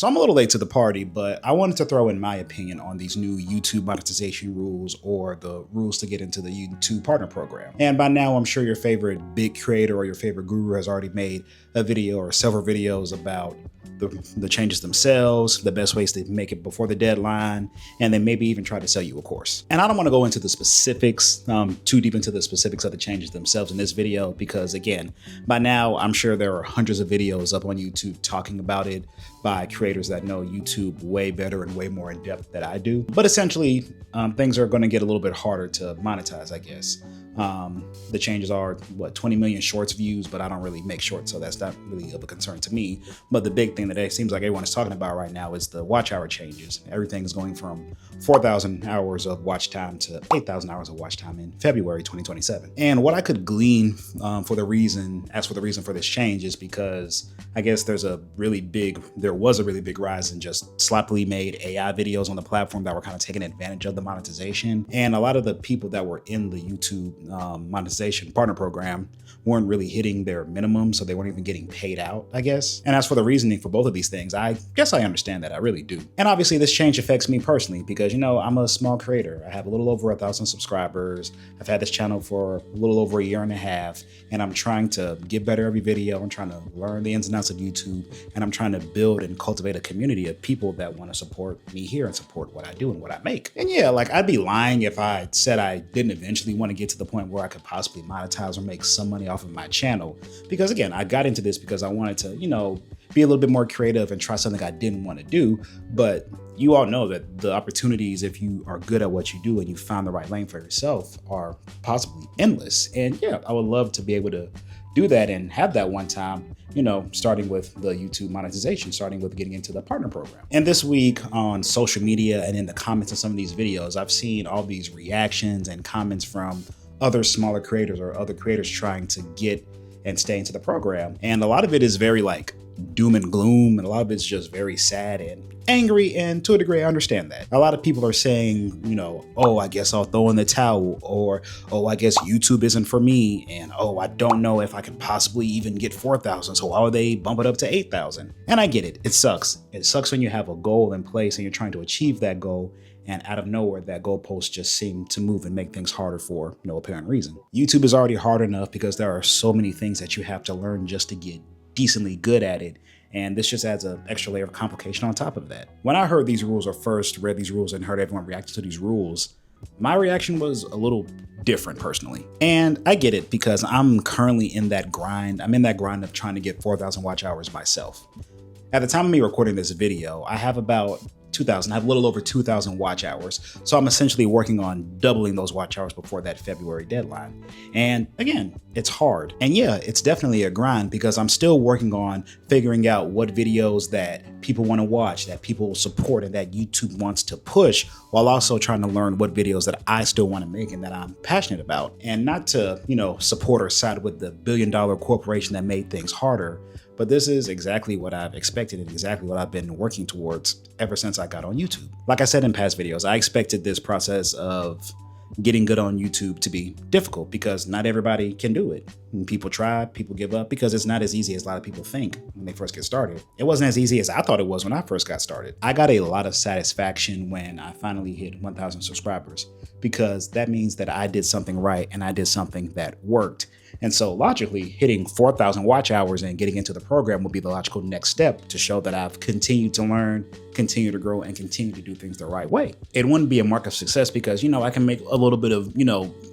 So I'm a little late to the party, but I wanted to throw in my opinion on these new YouTube monetization rules, or the rules to get into the YouTube partner program. And by now, I'm sure your favorite big creator or your favorite guru has already made a video or several videos about the changes themselves, the best ways to make it before the deadline, and then maybe even try to sell you a course. And I don't want to go into the specifics, too deep into the specifics of the changes themselves in this video, because again, by now, I'm sure there are hundreds of videos up on YouTube talking about it by creators that know YouTube way better and way more in depth than I do. But essentially, things are going to get a little bit harder to monetize, I guess. The changes are 20 million shorts views, but I don't really make shorts, so that's not really of a concern to me. But the big thing that it seems like everyone is talking about right now is the watch hour changes. Everything is going from 4,000 hours of watch time to 8,000 hours of watch time in February 2027. And what I could glean for the reason for this change is because I guess there was a really big rise in just sloppily made AI videos on the platform that were kind of taking advantage of the monetization. And a lot of the people that were in the YouTube monetization partner program weren't really hitting their minimum, so they weren't even getting paid out, I guess. And as for the reasoning for both of these things, I guess I understand that. I really do. And obviously this change affects me personally because, I'm a small creator. I have a little over 1,000 subscribers. I've had this channel for a little over a year and a half, and I'm trying to get better every video. I'm trying to learn the ins and outs of YouTube, and I'm trying to build and cultivate a community of people that want to support me here and support what I do and what I make. And yeah, I'd be lying if I said I didn't eventually want to get to the point where I could possibly monetize or make some money off of my channel. Because again, I got into this because I wanted to, be a little bit more creative and try something I didn't want to do. But you all know that the opportunities, if you are good at what you do and you found the right lane for yourself, are possibly endless. And yeah, I would love to be able to do that and have that one time, starting with the YouTube monetization, starting with getting into the partner program. And this week on social media and in the comments of some of these videos, I've seen all these reactions and comments from other smaller creators or other creators trying to get and stay into the program. And a lot of it is very doom and gloom, and a lot of it's just very sad and angry, and to a degree I understand that. A lot of people are saying, oh, I guess I'll throw in the towel, or oh, I guess YouTube isn't for me, and oh, I don't know if I can possibly even get 4,000, so why would they bump it up to 8,000? And I get it. It sucks. It sucks when you have a goal in place and you're trying to achieve that goal, and out of nowhere, that goalpost just seem to move and make things harder for no apparent reason. YouTube is already hard enough because there are so many things that you have to learn just to get decently good at it. And this just adds an extra layer of complication on top of that. When I heard these rules, or first read these rules and heard everyone react to these rules, my reaction was a little different personally. And I get it because I'm currently in that grind. I'm in that grind of trying to get 4,000 watch hours myself. At the time of me recording this video, I have about 2,000. I have a little over 2,000 watch hours. So I'm essentially working on doubling those watch hours before that February deadline. And again, it's hard. And yeah, it's definitely a grind because I'm still working on figuring out what videos that people want to watch, that people support, and that YouTube wants to push, while also trying to learn what videos that I still want to make and that I'm passionate about. And not to, support or side with the billion-dollar corporation that made things harder, but this is exactly what I've expected and exactly what I've been working towards ever since I got on YouTube. Like I said in past videos, I expected this process of getting good on YouTube to be difficult because not everybody can do it. And people try, people give up because it's not as easy as a lot of people think when they first get started. It wasn't as easy as I thought it was when I first got started. I got a lot of satisfaction when I finally hit 1,000 subscribers because that means that I did something right and I did something that worked. And so logically, hitting 4,000 watch hours and getting into the program will be the logical next step to show that I've continued to learn, continue to grow, and continue to do things the right way. It wouldn't be a mark of success because, I can make a little bit of,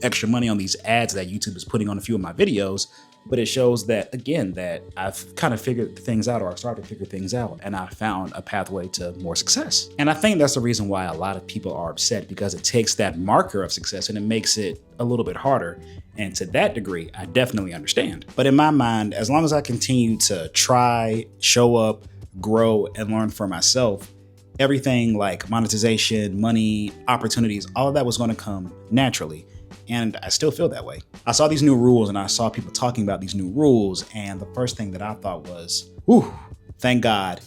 extra money on these ads that YouTube is putting on a few of my videos. But it shows that, again, that I've kind of figured things out, or I started to figure things out, and I found a pathway to more success. And I think that's the reason why a lot of people are upset, because it takes that marker of success and it makes it a little bit harder. And to that degree, I definitely understand. But in my mind, as long as I continue to try, show up, grow, and learn for myself, everything like monetization, money, opportunities, all of that was going to come naturally. And I still feel that way. I saw these new rules and I saw people talking about these new rules. And the first thing that I thought was, whew, thank God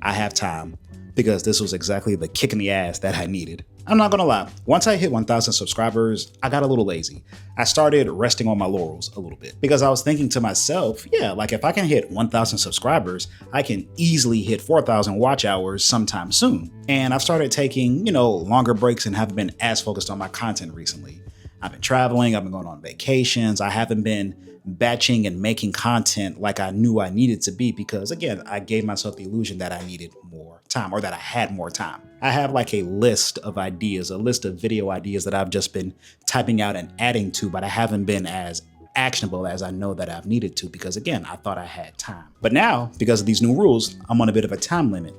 I have time, because this was exactly the kick in the ass that I needed. I'm not gonna lie, once I hit 1,000 subscribers, I got a little lazy. I started resting on my laurels a little bit because I was thinking to myself, yeah, like if I can hit 1,000 subscribers, I can easily hit 4,000 watch hours sometime soon. And I've started taking, longer breaks and haven't been as focused on my content recently. I've been traveling, I've been going on vacations, I haven't been batching and making content like I knew I needed to be because, again, I gave myself the illusion that I needed more time or that I had more time. I have like a list of ideas, a list of video ideas that I've just been typing out and adding to, but I haven't been as actionable as I know that I've needed to because, again, I thought I had time. But now, because of these new rules, I'm on a bit of a time limit.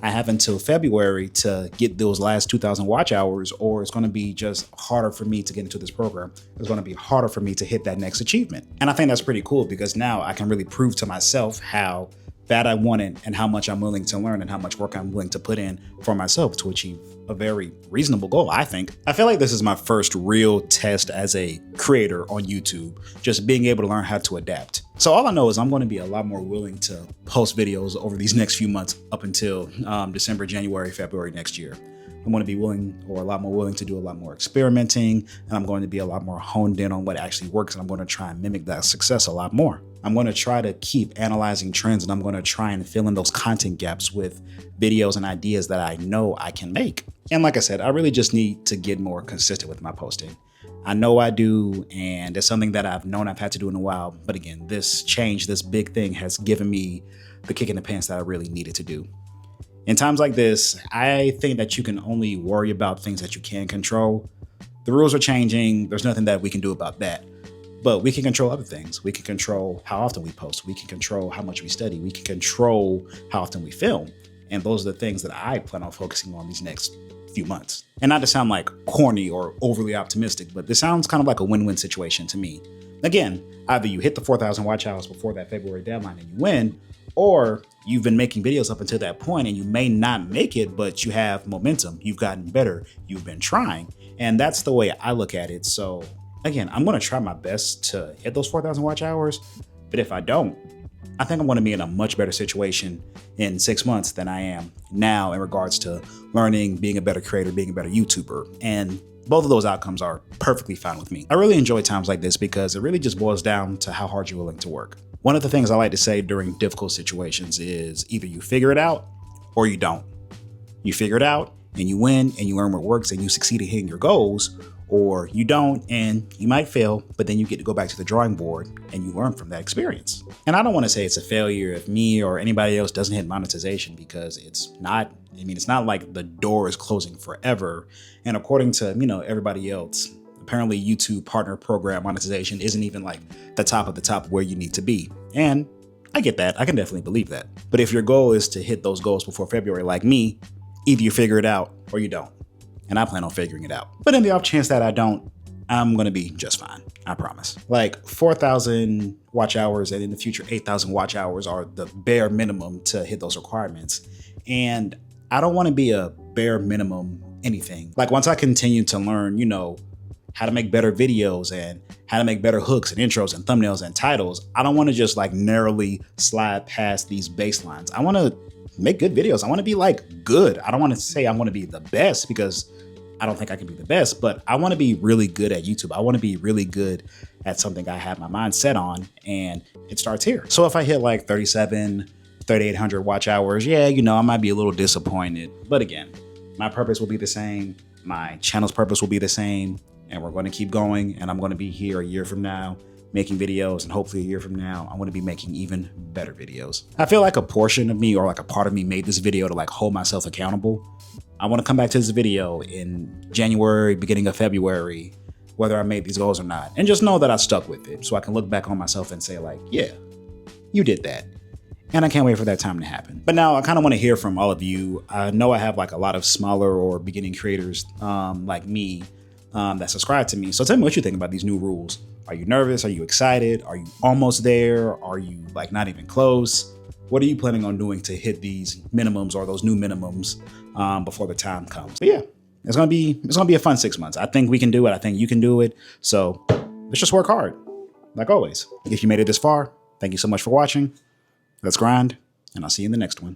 I have until February to get those last 2,000 watch hours, or it's going to be just harder for me to get into this program. It's going to be harder for me to hit that next achievement. And I think that's pretty cool because now I can really prove to myself how bad I want it and how much I'm willing to learn and how much work I'm willing to put in for myself to achieve a very reasonable goal, I think. I feel like this is my first real test as a creator on YouTube, just being able to learn how to adapt. So all I know is I'm going to be a lot more willing to post videos over these next few months up until December, January, February next year. I'm going to be willing or a lot more willing to do a lot more experimenting, and I'm going to be a lot more honed in on what actually works, and I'm going to try and mimic that success a lot more. I'm going to try to keep analyzing trends, and I'm going to try and fill in those content gaps with videos and ideas that I know I can make. And like I said, I really just need to get more consistent with my posting. I know I do, and it's something that I've known I've had to do in a while. But again, this change, this big thing has given me the kick in the pants that I really needed to do. In times like this, I think that you can only worry about things that you can control. The rules are changing. There's nothing that we can do about that. But we can control other things. We can control how often we post. We can control how much we study. We can control how often we film. And those are the things that I plan on focusing on these next few months. And not to sound like corny or overly optimistic, but this sounds kind of like a win-win situation to me. Again, either you hit the 4,000 watch hours before that February deadline and you win, or you've been making videos up until that point and you may not make it, but you have momentum. You've gotten better. You've been trying. And that's the way I look at it. So again, I'm going to try my best to hit those 4,000 watch hours. But if I don't, I think I'm going to be in a much better situation in 6 months than I am now in regards to learning, being a better creator, being a better YouTuber. And both of those outcomes are perfectly fine with me. I really enjoy times like this because it really just boils down to how hard you're willing to work. One of the things I like to say during difficult situations is either you figure it out or you don't. You figure it out and you win and you learn what works and you succeed at hitting your goals, or you don't and you might fail, but then you get to go back to the drawing board and you learn from that experience. And I don't want to say it's a failure if me or anybody else doesn't hit monetization because it's not, it's not like the door is closing forever. And according to, everybody else, apparently YouTube partner program monetization isn't even like the top of the top where you need to be. And I get that. I can definitely believe that. But if your goal is to hit those goals before February, like me, either you figure it out or you don't. And I plan on figuring it out. But in the off chance that I don't, I'm going to be just fine. I promise. Like 4,000 watch hours and in the future 8,000 watch hours are the bare minimum to hit those requirements. And I don't want to be a bare minimum anything. Like once I continue to learn, how to make better videos and how to make better hooks and intros and thumbnails and titles, I don't want to just like narrowly slide past these baselines. I want to make good videos. I want to be like good. I don't want to say I want to be the best because I don't think I can be the best, but I want to be really good at YouTube. I want to be really good at something I have my mind set on, and it starts here. So if I hit like 3,800 watch hours, yeah, I might be a little disappointed. But again, my purpose will be the same. My channel's purpose will be the same, and we're going to keep going. And I'm going to be here a year from now making videos, and hopefully a year from now, I want to be making even better videos. I feel like a portion of me or like a part of me made this video to like hold myself accountable. I want to come back to this video in January, beginning of February, whether I made these goals or not, and just know that I stuck with it so I can look back on myself and say like, yeah, you did that. And I can't wait for that time to happen. But now I kind of want to hear from all of you. I know I have like a lot of smaller or beginning creators like me that subscribe to me. So tell me what you think about these new rules. Are you nervous? Are you excited? Are you almost there? Are you like not even close? What are you planning on doing to hit these minimums or those new minimums before the time comes? But yeah, it's gonna be a fun 6 months. I think we can do it. I think you can do it. So let's just work hard, like always. If you made it this far, thank you so much for watching. Let's grind, and I'll see you in the next one.